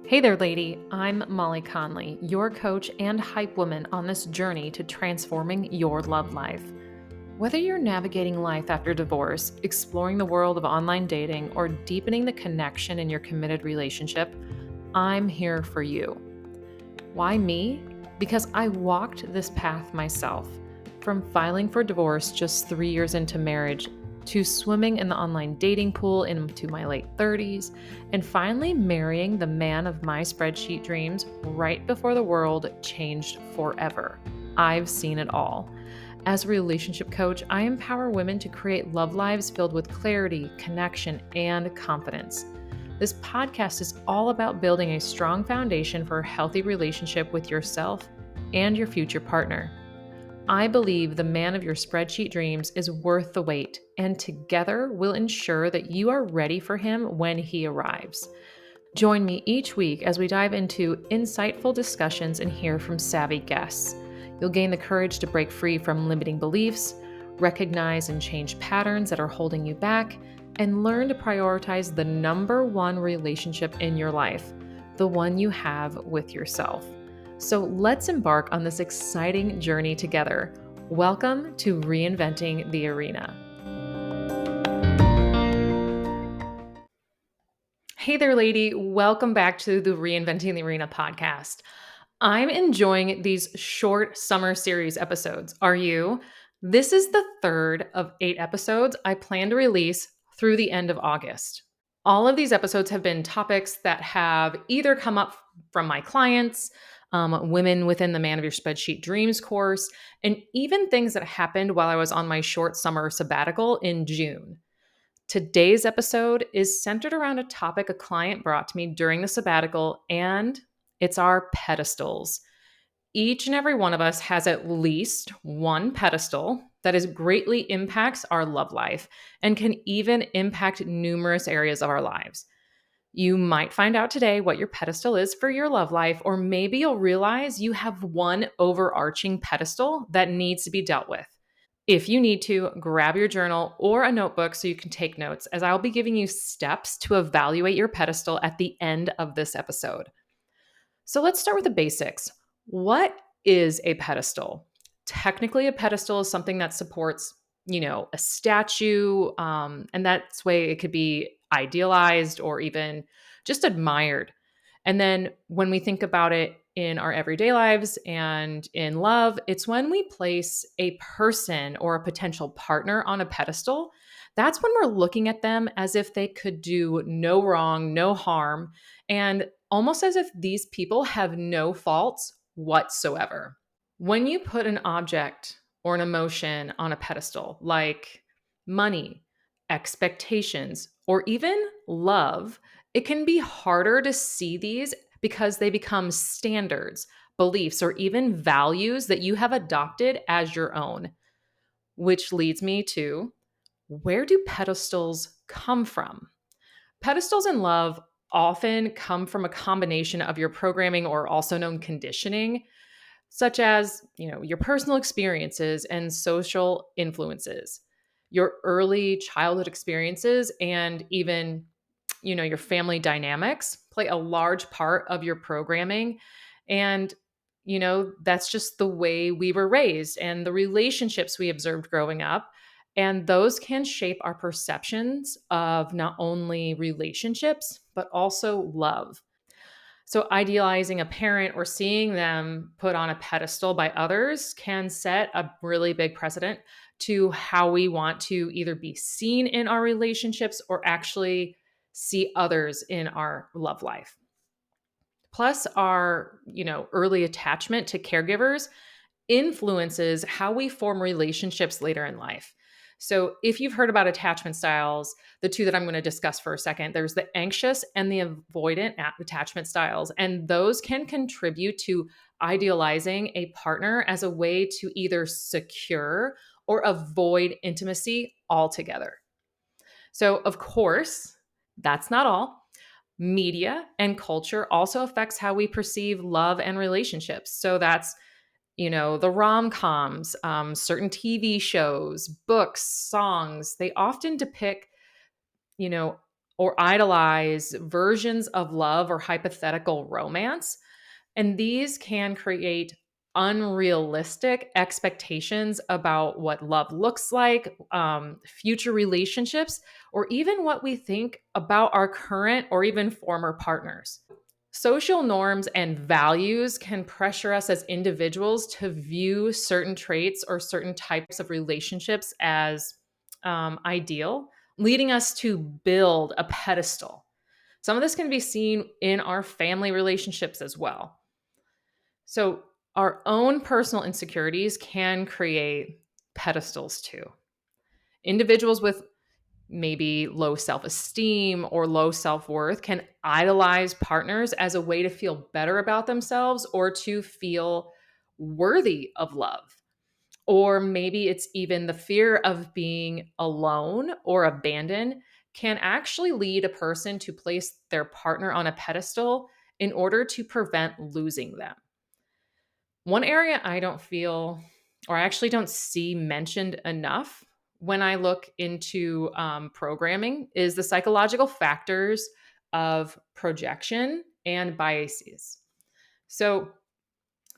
Hey there, lady. I'm Molly Conley, your coach and hype woman on this journey to transforming your love life. Whether you're navigating life after divorce, exploring the world of online dating, or deepening the connection in your committed relationship, I'm here for you. Why me? Because I walked this path myself. From filing for divorce just 3 years into marriage, to swimming in the online dating pool into my late 30s, and finally marrying the man of my spreadsheet dreams right before the world changed forever. I've seen it all. As a relationship coach, I empower women to create love lives filled with clarity, connection, and confidence. This podcast is all about building a strong foundation for a healthy relationship with yourself and your future partner. I believe the man of your spreadsheet dreams is worth the wait, and together we'll ensure that you are ready for him when he arrives. Join me each week as we dive into insightful discussions and hear from savvy guests. You'll gain the courage to break free from limiting beliefs, recognize and change patterns that are holding you back, and learn to prioritize the number one relationship in your life, the one you have with yourself. So let's embark on this exciting journey together. Welcome to Reinventing the Arena. Hey there, lady. Welcome back to the Reinventing the Arena podcast. I'm enjoying these short summer series episodes. Are you? This is the third of 8 episodes I plan to release through the end of August. All of these episodes have been topics that have either come up from my clients, women within the Man of Your Spreadsheet Dreams course, and even things that happened while I was on my short summer sabbatical in June. Today's episode is centered around a topic a client brought to me during the sabbatical, and it's our pedestals. Each and every one of us has at least one pedestal that greatly impacts our love life and can even impact numerous areas of our lives. You might find out today what your pedestal is for your love life, or maybe you'll realize you have one overarching pedestal that needs to be dealt with. If you need to, grab your journal or a notebook so you can take notes, as I'll be giving you steps to evaluate your pedestal at the end of this episode. So let's start with the basics. What is a pedestal? Technically, a pedestal is something that supports, a statue, and that's way it could be idealized or even just admired. And then when we think about it in our everyday lives and in love, it's when we place a person or a potential partner on a pedestal. That's when we're looking at them as if they could do no wrong, no harm, and almost as if these people have no faults whatsoever. When you put an object or an emotion on a pedestal, like money, expectations, or even love, it can be harder to see these because they become standards, beliefs, or even values that you have adopted as your own. Which leads me to, where do pedestals come from? Pedestals in love often come from a combination of your programming, or also known conditioning, such as, your personal experiences and social influences, your early childhood experiences, and even, your family dynamics play a large part of your programming. And, that's just the way we were raised and the relationships we observed growing up. And those can shape our perceptions of not only relationships, but also love. So, idealizing a parent or seeing them put on a pedestal by others can set a really big precedent to how we want to either be seen in our relationships or actually see others in our love life. Plus, our, early attachment to caregivers influences how we form relationships later in life. So, if you've heard about attachment styles, the two that I'm going to discuss for a second, there's the anxious and the avoidant attachment styles. And those can contribute to idealizing a partner as a way to either secure or avoid intimacy altogether. So, of course, that's not all. Media and culture also affects how we perceive love and relationships. So, that's the rom-coms, certain TV shows, books, songs, they often depict, you know, or idolize versions of love or hypothetical romance. And these can create unrealistic expectations about what love looks like, future relationships, or even what we think about our current or even former partners. Social norms and values can pressure us as individuals to view certain traits or certain types of relationships as ideal, leading us to build a pedestal. Some of this can be seen in our family relationships as well. So, our own personal insecurities can create pedestals too. Individuals with maybe low self esteem or low self worth can idolize partners as a way to feel better about themselves or to feel worthy of love. Or maybe it's even the fear of being alone or abandoned can actually lead a person to place their partner on a pedestal in order to prevent losing them. One area I don't feel, or I actually don't see mentioned enough when I look into programming, is the psychological factors of projection and biases. So,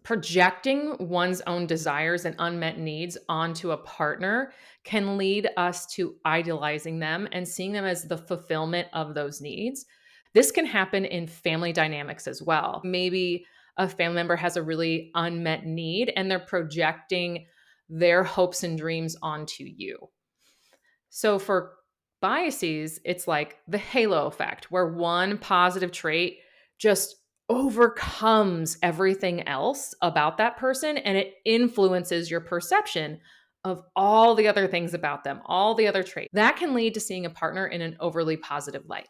projecting one's own desires and unmet needs onto a partner can lead us to idealizing them and seeing them as the fulfillment of those needs. This can happen in family dynamics as well. Maybe a family member has a really unmet need and they're projecting their hopes and dreams onto you. So for biases, it's like the halo effect, where one positive trait just overcomes everything else about that person and it influences your perception of all the other things about them, all the other traits. That can lead to seeing a partner in an overly positive light.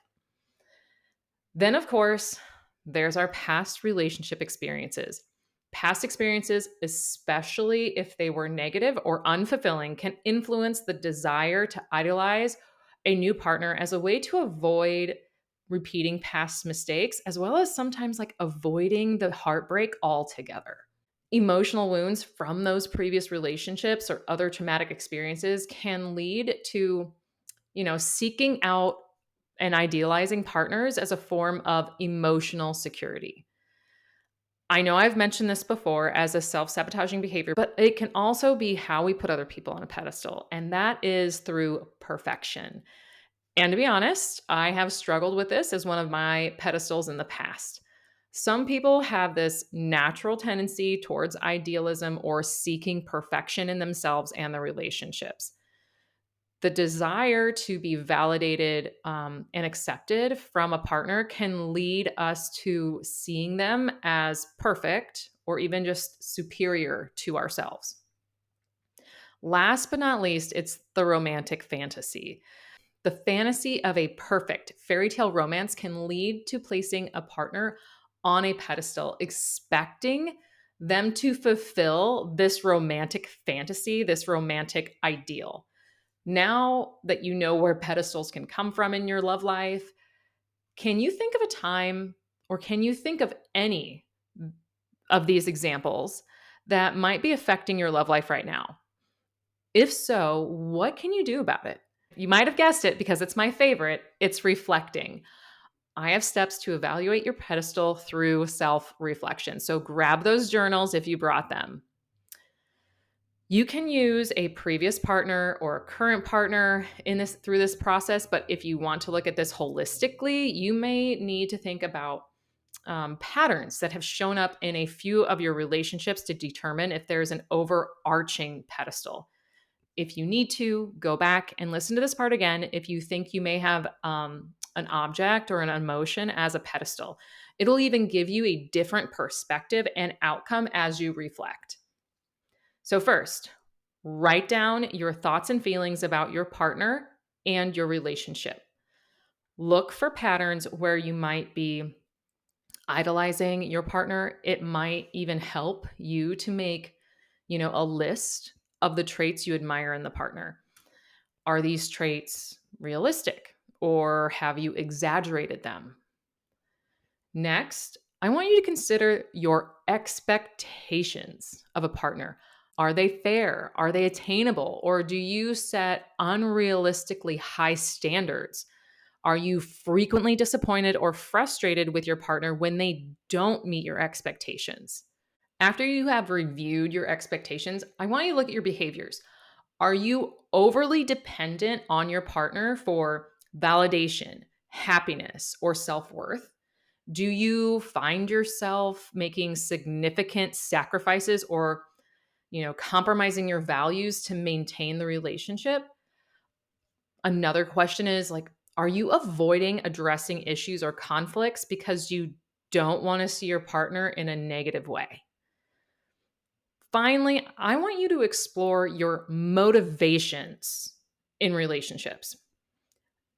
Then, of course, there's our past relationship experiences. Past experiences, especially if they were negative or unfulfilling, can influence the desire to idolize a new partner as a way to avoid repeating past mistakes, as well as sometimes like avoiding the heartbreak altogether. Emotional wounds from those previous relationships or other traumatic experiences can lead to, seeking out and idealizing partners as a form of emotional security. I know I've mentioned this before as a self sabotaging behavior, but it can also be how we put other people on a pedestal, and that is through perfection. And to be honest, I have struggled with this as one of my pedestals in the past. Some people have this natural tendency towards idealism or seeking perfection in themselves and their relationships. The desire to be validated and accepted from a partner can lead us to seeing them as perfect or even just superior to ourselves. Last but not least, it's the romantic fantasy. The fantasy of a perfect fairy tale romance can lead to placing a partner on a pedestal, expecting them to fulfill this romantic fantasy, this romantic ideal. Now that you know where pedestals can come from in your love life, can you think of a time or can you think of any of these examples that might be affecting your love life right now? If so, what can you do about it? You might have guessed it because it's my favorite. It's reflecting. I have steps to evaluate your pedestal through self reflection. So grab those journals if you brought them. You can use a previous partner or a current partner in this through this process, but if you want to look at this holistically, you may need to think about patterns that have shown up in a few of your relationships to determine if there's an overarching pedestal. If you need to, go back and listen to this part again if you think you may have an object or an emotion as a pedestal. It'll even give you a different perspective and outcome as you reflect. So, first, write down your thoughts and feelings about your partner and your relationship. Look for patterns where you might be idolizing your partner. It might even help you to make, a list of the traits you admire in the partner. Are these traits realistic or have you exaggerated them? Next, I want you to consider your expectations of a partner. Are they fair? Are they attainable? Or do you set unrealistically high standards? Are you frequently disappointed or frustrated with your partner when they don't meet your expectations? After you have reviewed your expectations, I want you to look at your behaviors. Are you overly dependent on your partner for validation, happiness, or self worth? Do you find yourself making significant sacrifices or, compromising your values to maintain the relationship? Another question is like, are you avoiding addressing issues or conflicts because you don't want to see your partner in a negative way? Finally, I want you to explore your motivations in relationships.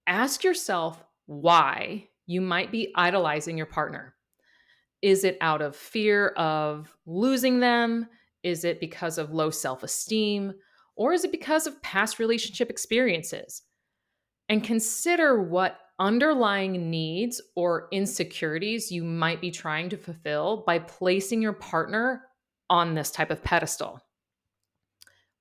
Ask yourself why you might be idolizing your partner. Is it out of fear of losing them? Is it because of low self esteem? Or is it because of past relationship experiences? And consider what underlying needs or insecurities you might be trying to fulfill by placing your partner on this type of pedestal.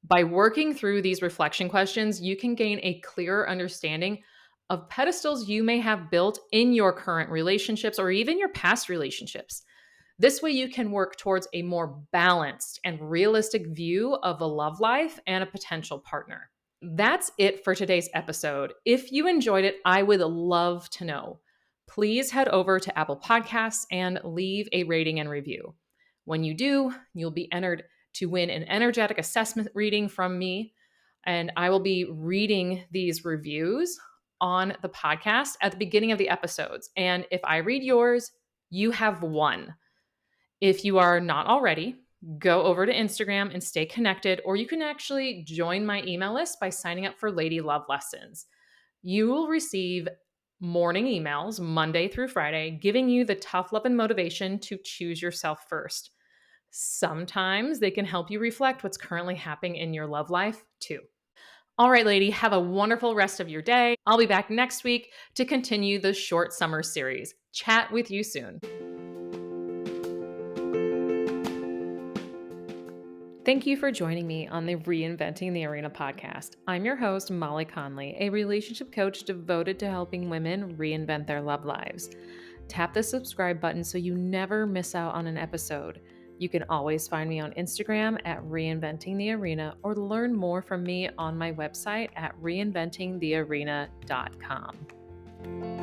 By working through these reflection questions, you can gain a clearer understanding of pedestals you may have built in your current relationships or even your past relationships. This way, you can work towards a more balanced and realistic view of a love life and a potential partner. That's it for today's episode. If you enjoyed it, I would love to know. Please head over to Apple Podcasts and leave a rating and review. When you do, you'll be entered to win an energetic assessment reading from me, and I will be reading these reviews on the podcast at the beginning of the episodes. And if I read yours, you have won. If you are not already, go over to Instagram and stay connected, or you can actually join my email list by signing up for Lady Love Lessons. You will receive morning emails Monday through Friday, giving you the tough love and motivation to choose yourself first. Sometimes they can help you reflect what's currently happening in your love life too. All right, lady, have a wonderful rest of your day. I'll be back next week to continue the short summer series. Chat with you soon. Thank you for joining me on the Reinventing the Arena podcast. I'm your host, Molly Conley, a relationship coach devoted to helping women reinvent their love lives. Tap the subscribe button so you never miss out on an episode. You can always find me on Instagram at Reinventing the Arena or learn more from me on my website at reinventingthearena.com.